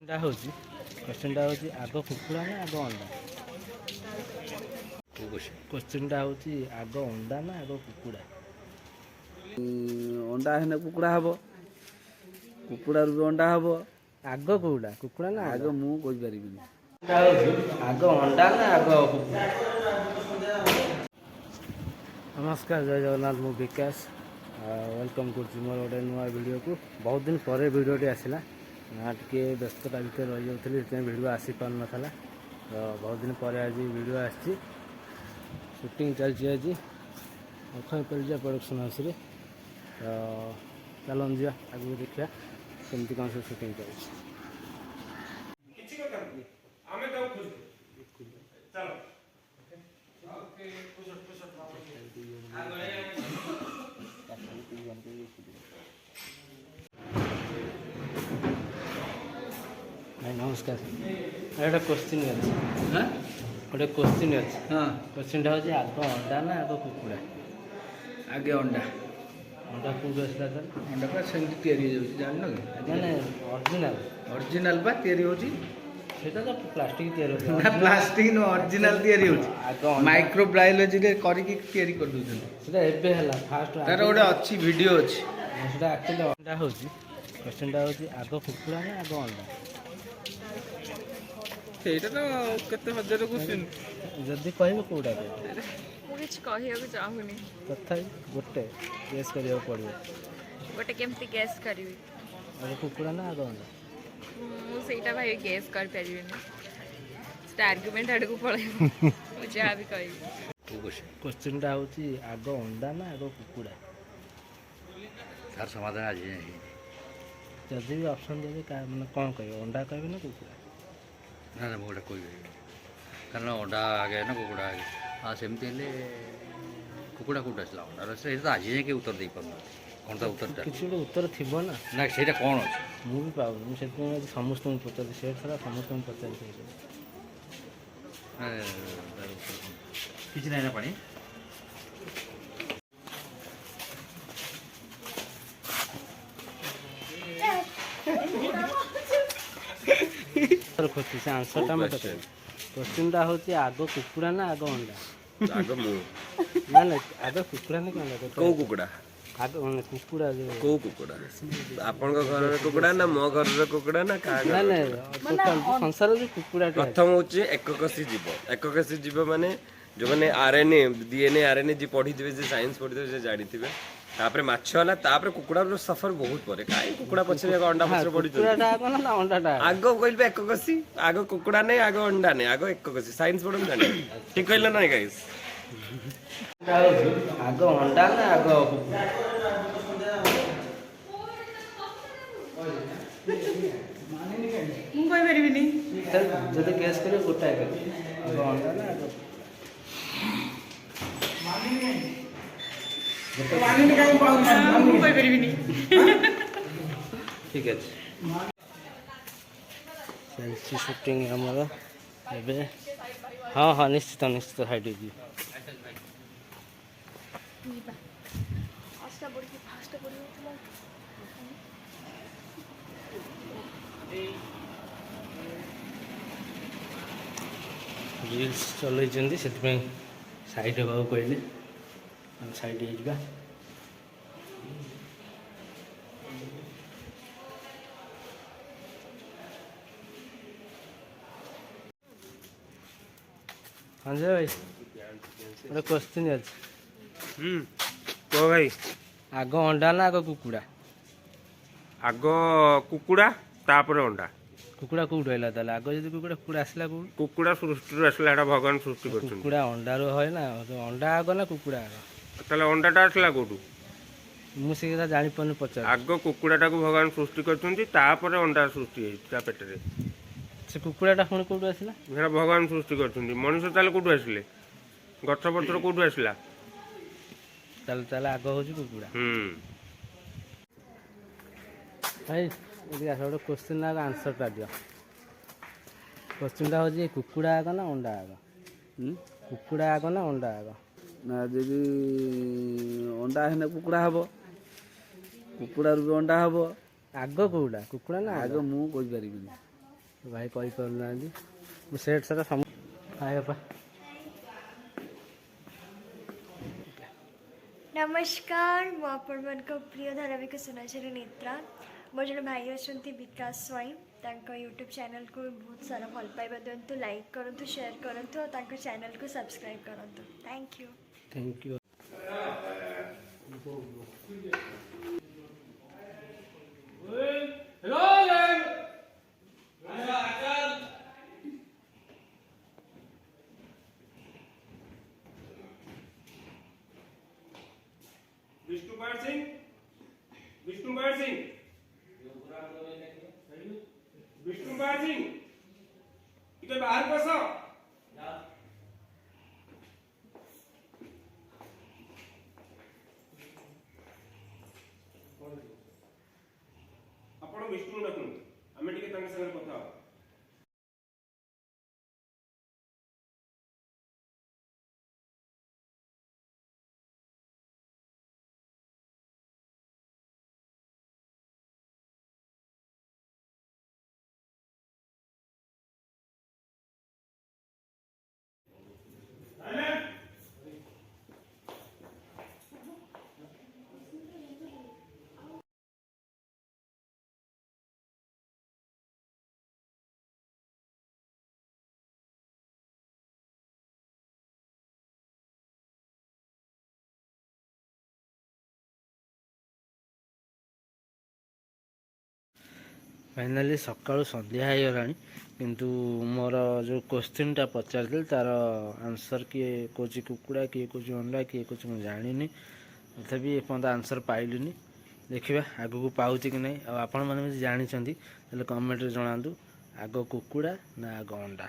Question आग कुकुड़ा ना आग अंडा क्वेश्चन आग अंडा ना आग कुकुड़ा अंडा है कुकुड़ा हम कुकुड़ा भी अंडा हम आग कौड़ा कुकुड़ा ना आग मु कहि परिबिनी आग अंडा ना आग कुकुड़ा। नमस्कार जय जगन्नाथ मु विकास वेलकम कर मोर गोटे नुआ वीडियो को बहुत दिन पर वीडियोटी आसला टे व्यस्तता भितर रही जाऊँगी वीडियो आसी पार नाला तो बहुत दिन पर आज वीडियो आसी शूटिंग चलती आज अक्षय परिजा प्रोडक्शन हाउस रे तो चलन जा आगे देखा केमती कौन सब शूटिंग चलती। नमस्कार गोटे क्वेश्चन अच्छे गोटे क्वेश्चन अच्छे हाँ क्वेश्चन हूँ आग अंडा ना आग कुकुड़ा आगे अंडा अंडा कौट आसला तर अंडा पा सेमती तैयारी हो जान कि मैंने ओरिजिनल ओरिजिनल पा तैयारी होची सेटा तो प्लास्टिक तैयारी ना प्लास्टिक नो ओरिजिनल तैयारी होची माइक्रो बायोलॉजी रे करी की तैयारी कर दोछन सेटा एबे हला फास्ट तार गोटे अच्छी वीडियो अछि सेटा एक्चुअली अंडा होची क्वेश्चन हूँ आग कुकुड़ा ना आग अंडा सेटा तो केते हजार क्वेश्चन जदि कहबे कोडा किसी कहवाक चाहूनी तथापि गोटे गेस करिया पड़ो गोटे केमती गैस करी आग कुकुड़ा ना आग अंडा मुझे भाई गैस कर पारे आर्ग्युमेंट आड़ को पलैब मुझे जहाँ भी कह क्वेश्चन हूँ आग अंडा ना आग कुकुड़ा तार समाधान आज जदि भी ऑप्शन देवे मैंने कौन कह अंडा कहे ना कुकुड़ा ना ना मुझे कोई कारण अंडा आगे ना कुकुड़ा आगे हाँ सेमती कुकुड़ा कौट आसला अंडार से आज जाए उत्तर दे पार कौन ता उत्तर किसी गोटे उत्तर थी ना ना से कौन अच्छे मुझे पाऊनी मुझे समस्त पचार से थोड़ा समस्त पचार किसी ना पानी खोजी से आंसर टा मत क्वेश्चन हूँ आग कुकुड़ा ना आग अंडा आग मु ना ना आग कुकुड़ा ना क्या को कुकुड़ा आग कुकुड़ा को कुकुड़ा आपन घर कुकुड़ा ना मो घर कुकुड़ा ना का ना ना संसार जो कुकुड़ा प्रथम होचे एककसी जीव माने जो माने आरएनए डीएनए आरएनए जी पढ़ी दिबे जे साइंस पढ़ी दिबे जे जानि थिबे तापर माछ होला तापर कुकुड़ा रो सफर बहुत परे काई कुकुड़ा पछरे अंडा पछरे पड़ी कुकुड़ा आग ना अंडाटा आगो कहलबे एककसी आगो कुकुड़ा नै आगो अंडा नै आगो एककसी साइंस पढ़म जानि ठीक कहला नै गाइस आग अंडा ना आग कुकुड़ा ମୁଁ କହିପାରିବିନି ଯଦି ଗେସ୍ କରିବ ଗୋଟାଏ ଆଗ ଅଣ୍ଡା ନା ଆଗ ମୁଁ କହିପାରିବିନି ଠିକ୍ ଅଛି ଚାଲିଛି ସୁଟିଂ ଆମର ଏବେ ହଁ ହଁ ନିଶ୍ଚିତ ନିଶ୍ଚିତ ସାଇଡ଼୍ ଯିବି ରିଲ୍ସ ଚଲେଇଛନ୍ତି ସେଥିପାଇଁ ସାଇଡ଼୍ ହେବାକୁ କହିଲେ ଆମେ ସାଇଡ଼୍ ହେଇଯିବା ହଁ ଯେ ଭାଇ ଗୋଟେ କ୍ୱେଶ୍ଚିନ୍ ଅଛି को भाई ଆଗ ଅଣ୍ଡା ନା ଆଗ କୁକୁଡ଼ା आग कुकुड़ा तापर अंडा କୁକୁଡ଼ା କେଉଁଠୁ ହେଲା ତାହେଲେ ଆଗ ଯଦି କୁକୁଡ଼ା ଆସିଲା କେଉଁଠୁ कुकुड़ा सृष्टि आसला एटा भगवान सृष्टि करछन କୁକୁଡ଼ା ଅଣ୍ଡାରୁ ହଏ ନା ଅଣ୍ଡା ଆଗ ନା କୁକୁଡ଼ା ଆଗ ताले अंडाटा आसला कोठू ମୁଁ ସେ କଥା ଜାଣିପାରୁନି ପଚାର आग कुकुड़ाटा को भगवान सृष्टि करछन्ती तापर अंडा सृष्टि हेइ ता पेटरे ସେ କୁକୁଡ଼ାଟା ପୁଣି କେଉଁଠୁ ଆସିଲା एटा भगवान सृष्टि करछन्ती मनुष्य ताले कोठू आसले गछ पत्र कोठू आसला ତାହେଲେ ତାହେଲେ ଆଗ ହେଉଛି କୁକୁଡ଼ା ଭାଇ ଏଠି ଆସ ଗୋଟେ କ୍ୱେଶ୍ଚିନ୍ ଆଗ ଆନ୍ସର୍ଟା ଦିଅ କ୍ୱେଶ୍ଚିନ୍ଟା ହେଉଛି କୁକୁଡ଼ା ଆଗ ନା ଅଣ୍ଡା ଆଗ କୁକୁଡ଼ା ଆଗ ନା ଅଣ୍ଡା ଆଗ ना जदि अंडा है कुकुड़ा हम कुकुड़ा भी अंडा हम आग कौटा कुकुड़ा ना आग मु कहि परिबिनी ଭାଇ କହିପାରୁନାହାନ୍ତି ମୁଁ ସେଟ୍ ସାରା ହାଏ ବାପା। नमस्कार मु आपण प्रिय धारावाहिक सुनाझरी नेत्रा मोर जन भाई अच्छा विकास स्वाई यूट्यूब चैनल को बहुत सारा भल पाइबा दिंतु लाइक करूँ शेयर करूँ और चैनल को सब्सक्राइब करूँ thank you. Thank you. Vishnupal Singh Vishnupal Singh Vishnupal Singh इधर बाहर बस आपण विष्णु डाकु आमे टिके तांगे संगे कथा हो। फाइनाली सकाळु संध्या ହେଇଗଲାଣି କିନ୍ତୁ ମୋର ଯେଉଁ କ୍ୱେଶ୍ଚିନ୍ଟା ପଚାରିଥିଲି ତାର ଆନ୍ସର୍ କିଏ କହୁଛି କୁକୁଡ଼ା କିଏ କହୁଛି ଅଣ୍ଡା କିଏ କହୁଛି ମୁଁ ଜାଣିନି ତଥାପି ଏପର୍ଯ୍ୟନ୍ତ ଆନ୍ସର୍ ପାଇଲିନି ଦେଖିବା ଆଗକୁ ପାଉଛି କି ନାହିଁ ଆଉ ଆପଣମାନେ ଯଦି ଜାଣିଛନ୍ତି ତାହେଲେ କମେଣ୍ଟରେ ଜଣାନ୍ତୁ ଆଗ କୁକୁଡ଼ା ନା ଆଗ ଅଣ୍ଡା।